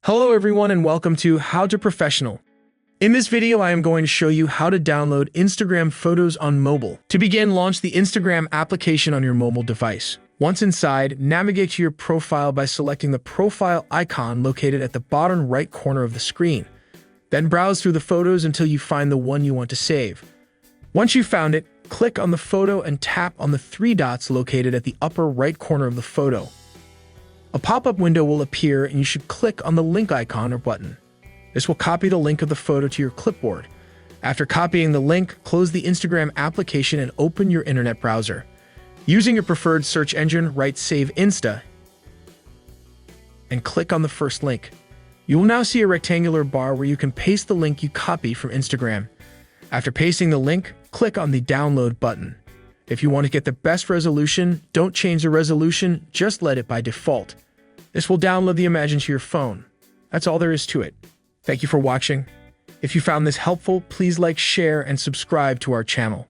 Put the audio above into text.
Hello everyone and welcome to How to Professional. In this video, I am going to show you how to download Instagram photos on mobile. To begin, launch the Instagram application on your mobile device. Once inside, navigate to your profile by selecting the profile icon located at the bottom right corner of the screen. Then browse through the photos until you find the one you want to save. Once you've found it, click on the photo and tap on the three dots located at the upper right corner of the photo. A pop-up window will appear and you should click on the link icon or button. This will copy the link of the photo to your clipboard. After copying the link, close the Instagram application and open your internet browser. Using your preferred search engine, write Save Insta and click on the first link. You will now see a rectangular bar where you can paste the link you copied from Instagram. After pasting the link, click on the download button. If you want to get the best resolution, don't change the resolution, just let it by default. This will download the image into your phone. That's all there is to it. Thank you for watching. If you found this helpful, please like, share, and subscribe to our channel.